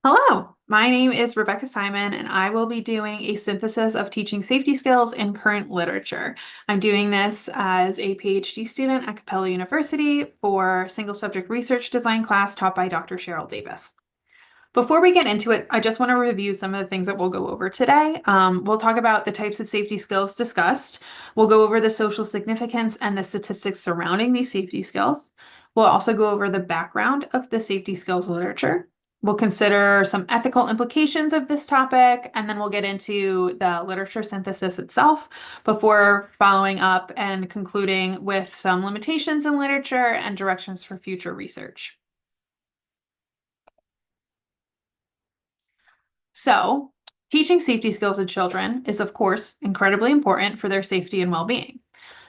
Hello, my name is Rebecca Simon, and I will be doing a synthesis of teaching safety skills in current literature. I'm doing this as a PhD student at Capella University for single subject research design class taught by Dr. Cheryl Davis. Before we get into it, I just want to review some of the things that we'll go over today. We'll talk about the types of safety skills discussed. We'll go over the social significance and the statistics surrounding these safety skills. We'll also go over the background of the safety skills literature. We'll consider some ethical implications of this topic, and then we'll get into the literature synthesis itself before following up and concluding with some limitations in literature and directions for future research. So, teaching safety skills to children is, of course, incredibly important for their safety and well-being.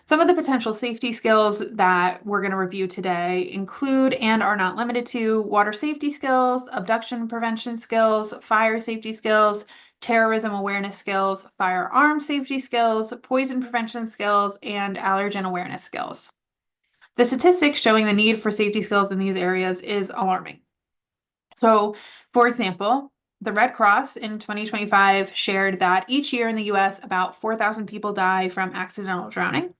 Some of the potential safety skills that we're going to review today include and are not limited to water safety skills, abduction prevention skills, fire safety skills, terrorism awareness skills, firearm safety skills, poison prevention skills, and allergen awareness skills. The statistics showing the need for safety skills in these areas is alarming. So, for example, the Red Cross in 2025 shared that each year in the US, about 4,000 people die from accidental drowning.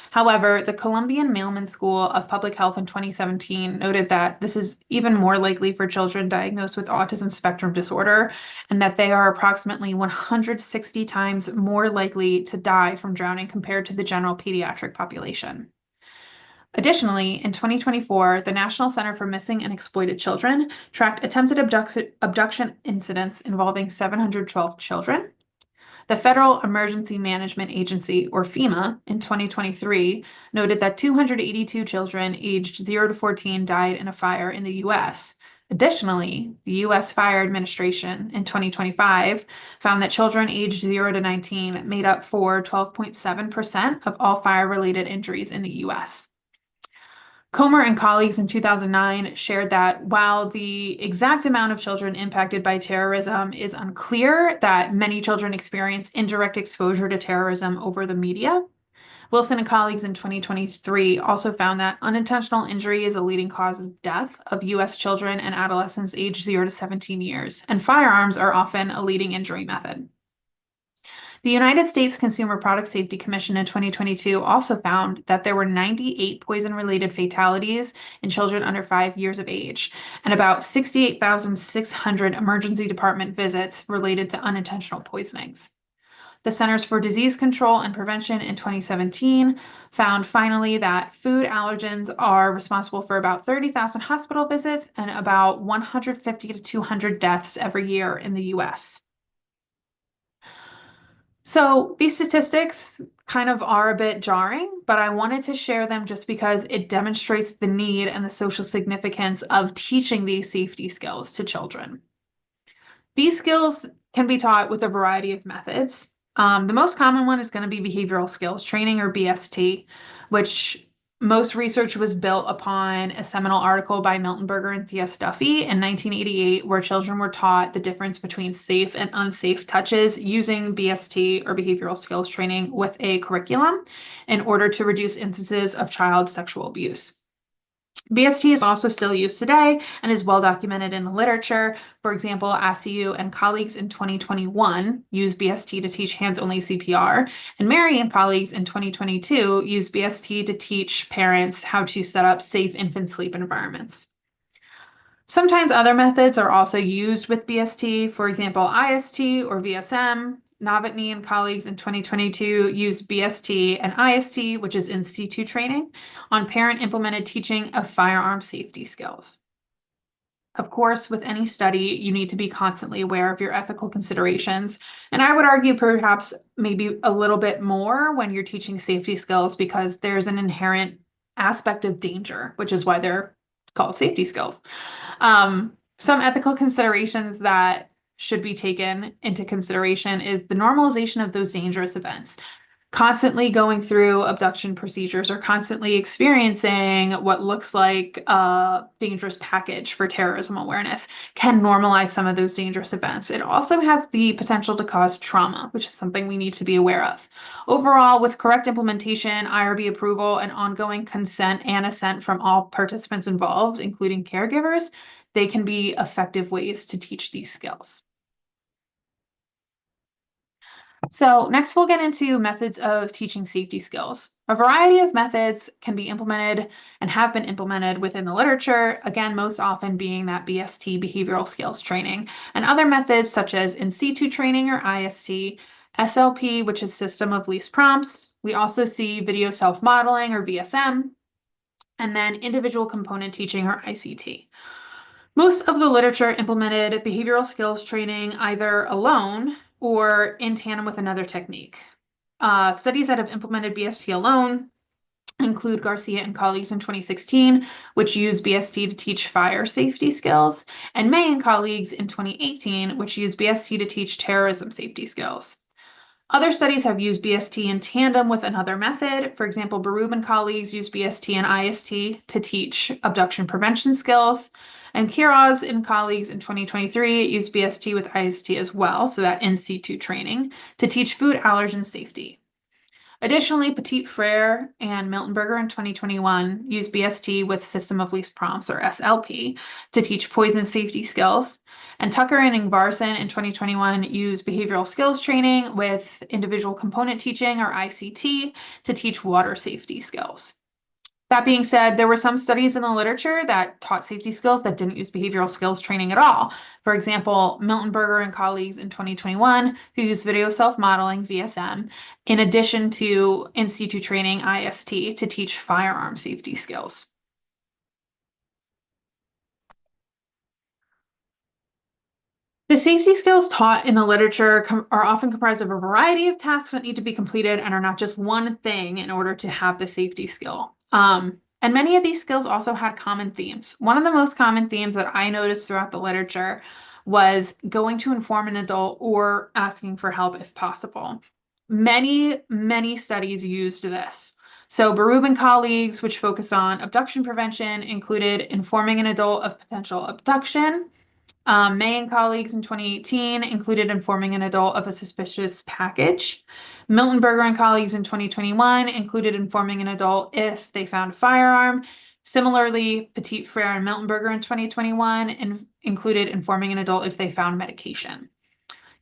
However, the Columbian Mailman School of Public Health in 2017 noted that this is even more likely for children diagnosed with autism spectrum disorder, and that they are approximately 160 times more likely to die from drowning compared to the general pediatric population. Additionally, in 2024, the National Center for Missing and Exploited Children tracked attempted abduction incidents involving 712 children. The Federal Emergency Management Agency, or FEMA, in 2023 noted that 282 children aged 0 to 14 died in a fire in the U.S. Additionally, the U.S. Fire Administration in 2025 found that children aged 0 to 19 made up for 12.7% of all fire-related injuries in the U.S. Comer and colleagues in 2009 shared that while the exact amount of children impacted by terrorism is unclear, that many children experience indirect exposure to terrorism over the media. Wilson and colleagues in 2023 also found that unintentional injury is a leading cause of death of U.S. children and adolescents aged 0 to 17 years, and firearms are often a leading injury method. The United States Consumer Product Safety Commission in 2022 also found that there were 98 poison-related fatalities in children under 5 years of age, and about 68,600 emergency department visits related to unintentional poisonings. The Centers for Disease Control and Prevention in 2017 found finally that food allergens are responsible for about 30,000 hospital visits and about 150 to 200 deaths every year in the US. So these statistics kind of are a bit jarring, but I wanted to share them just because it demonstrates the need and the social significance of teaching these safety skills to children. These skills can be taught with a variety of methods. The most common one is going to be behavioral skills training, or BST, which most research was built upon a seminal article by Milton Berger and Thea Stuffy in 1988, where children were taught the difference between safe and unsafe touches using BST, or behavioral skills training, with a curriculum in order to reduce instances of child sexual abuse. BST is also still used today and is well documented in the literature. For example, ASIU and colleagues in 2021 used BST to teach hands-only CPR, and Mary and colleagues in 2022 used BST to teach parents how to set up safe infant sleep environments. Sometimes other methods are also used with BST, for example, IST or VSM. Novotny and colleagues in 2022 used BST and IST, which is in situ training, on parent-implemented teaching of firearm safety skills. Of course, with any study, you need to be constantly aware of your ethical considerations, and I would argue perhaps maybe a little bit more when you're teaching safety skills because there's an inherent aspect of danger, which is why they're called safety skills. Some ethical considerations that should be taken into consideration is the normalization of those dangerous events. Constantly going through abduction procedures or constantly experiencing what looks like a dangerous package for terrorism awareness can normalize some of those dangerous events. It also has the potential to cause trauma, which is something we need to be aware of. Overall, with correct implementation, IRB approval, and ongoing consent and assent from all participants involved, including caregivers, they can be effective ways to teach these skills. So next we'll get into methods of teaching safety skills. A variety of methods can be implemented and have been implemented within the literature, again, most often being that BST, behavioral skills training, and other methods such as in situ training or IST, SLP, which is system of least prompts. We also see video self-modeling or VSM, and then individual component teaching or ICT. Most of the literature implemented behavioral skills training either alone or in tandem with another technique. Studies that have implemented BST alone include Garcia and colleagues in 2016, which used BST to teach fire safety skills, and May and colleagues in 2018, which used BST to teach terrorism safety skills. Other studies have used BST in tandem with another method. For example, Barub and colleagues used BST and IST to teach abduction prevention skills. And Kiraz and colleagues in 2023 used BST with IST as well, so that in situ training, to teach food allergen safety. Additionally, Petit Frere and Miltenberger in 2021 used BST with System of Least Prompts, or SLP, to teach poison safety skills. And Tucker and Ingvarson in 2021 used behavioral skills training with individual component teaching, or ICT, to teach water safety skills. That being said, there were some studies in the literature that taught safety skills that didn't use behavioral skills training at all. For example, Miltenberger and colleagues in 2021 who used video self-modeling, VSM, in addition to in situ training, IST, to teach firearm safety skills. The safety skills taught in the literature are often comprised of a variety of tasks that need to be completed and are not just one thing in order to have the safety skill. And many of these skills also had common themes. One of the most common themes that I noticed throughout the literature was going to inform an adult or asking for help if possible. Many studies used this. So Barub and colleagues, which focus on abduction prevention, included informing an adult of potential abduction. May and colleagues in 2018 included informing an adult of a suspicious package. Miltenberger and colleagues in 2021 included informing an adult if they found a firearm. Similarly, Petit Frere and Miltenberger in 2021 included informing an adult if they found medication.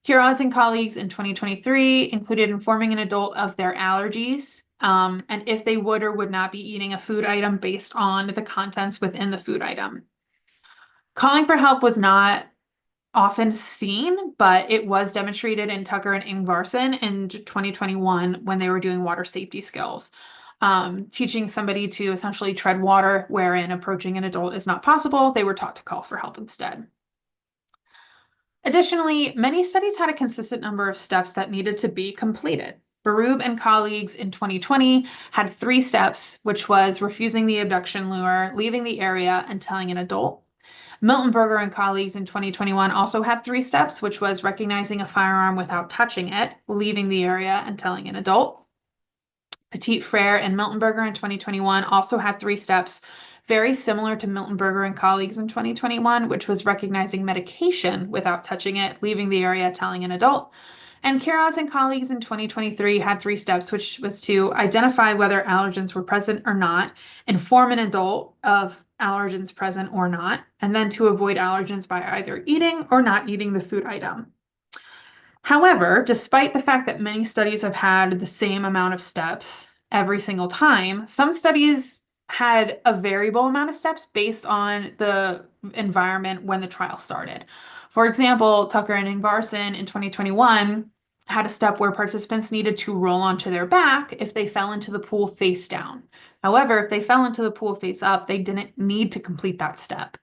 Kiraz and colleagues in 2023 included informing an adult of their allergies and if they would or would not be eating a food item based on the contents within the food item. Calling for help was not often seen, but it was demonstrated in Tucker and Ingvarson in 2021 when they were doing water safety skills, teaching somebody to essentially tread water wherein approaching an adult is not possible. They were taught to call for help instead. Additionally, many studies had a consistent number of steps that needed to be completed. Barub and colleagues in 2020 had 3 steps, which was refusing the abduction lure, leaving the area, and telling an adult. Miltenberger and colleagues in 2021 also had 3 steps, which was recognizing a firearm without touching it, leaving the area, and telling an adult. Petit Frere and Miltenberger in 2021 also had 3 steps, very similar to Miltenberger and colleagues in 2021, which was recognizing medication without touching it, leaving the area, telling an adult. And Kiraz and colleagues in 2023 had 3 steps, which was to identify whether allergens were present or not, inform an adult of allergens present or not, and then to avoid allergens by either eating or not eating the food item. However, despite the fact that many studies have had the same amount of steps every single time, some studies had a variable amount of steps based on the environment when the trial started. For example, Tucker and Ingvarson in 2021 had a step where participants needed to roll onto their back if they fell into the pool face down. However, if they fell into the pool face up, they didn't need to complete that step.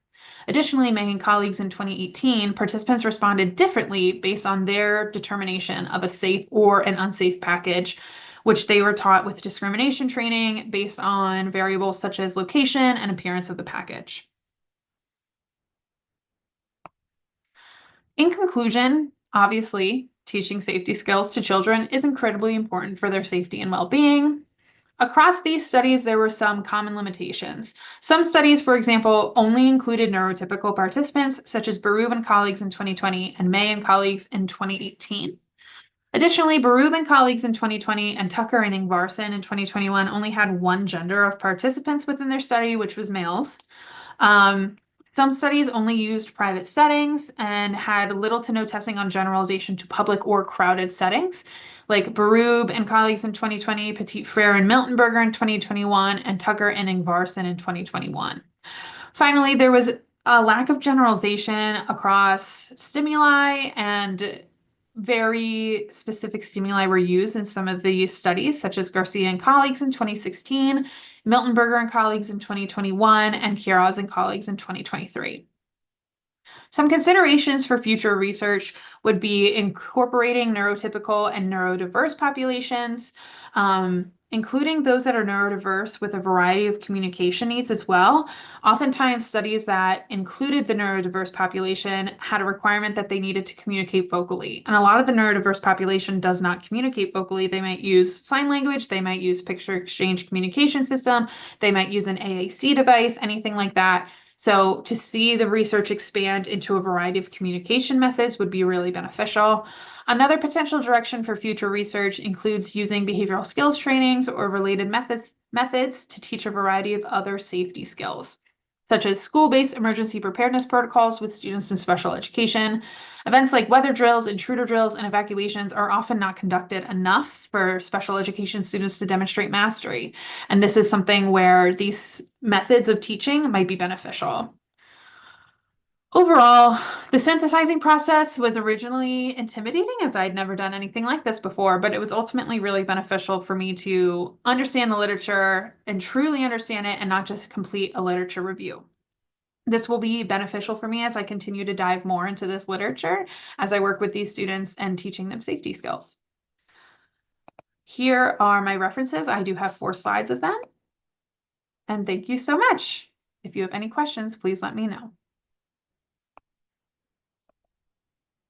Additionally, May and colleagues in 2018, participants responded differently based on their determination of a safe or an unsafe package, which they were taught with discrimination training based on variables such as location and appearance of the package. In conclusion, obviously, teaching safety skills to children is incredibly important for their safety and well-being. Across these studies, there were some common limitations. Some studies, for example, only included neurotypical participants, such as Barub and colleagues in 2020 and May and colleagues in 2018. Additionally, Barub and colleagues in 2020 and Tucker and Ingvarson in 2021 only had one gender of participants within their study, which was males. Some studies only used private settings and had little to no testing on generalization to public or crowded settings, like Berube and colleagues in 2020, Petit Frere and Miltenberger in 2021, and Tucker and Ingvarson in 2021. Finally, there was a lack of generalization across stimuli, and very specific stimuli were used in some of the studies, such as Garcia and colleagues in 2016, Miltenberger and colleagues in 2021, and Quiroz and colleagues in 2023. Some considerations for future research would be incorporating neurotypical and neurodiverse populations, including those that are neurodiverse with a variety of communication needs as well. Oftentimes, studies that included the neurodiverse population had a requirement that they needed to communicate vocally. And a lot of the neurodiverse population does not communicate vocally. They might use sign language, they might use picture exchange communication system, they might use an AAC device, anything like that. So to see the research expand into a variety of communication methods would be really beneficial. Another potential direction for future research includes using behavioral skills trainings or related methods to teach a variety of other safety skills, such as school-based emergency preparedness protocols with students in special education. Events like weather drills, intruder drills, and evacuations are often not conducted enough for special education students to demonstrate mastery. And this is something where these methods of teaching might be beneficial. Overall, the synthesizing process was originally intimidating as I'd never done anything like this before, but it was ultimately really beneficial for me to understand the literature and truly understand it and not just complete a literature review. This will be beneficial for me as I continue to dive more into this literature as I work with these students and teaching them safety skills. Here are my references. I do have 4 slides of them. And thank you so much. If you have any questions, please let me know.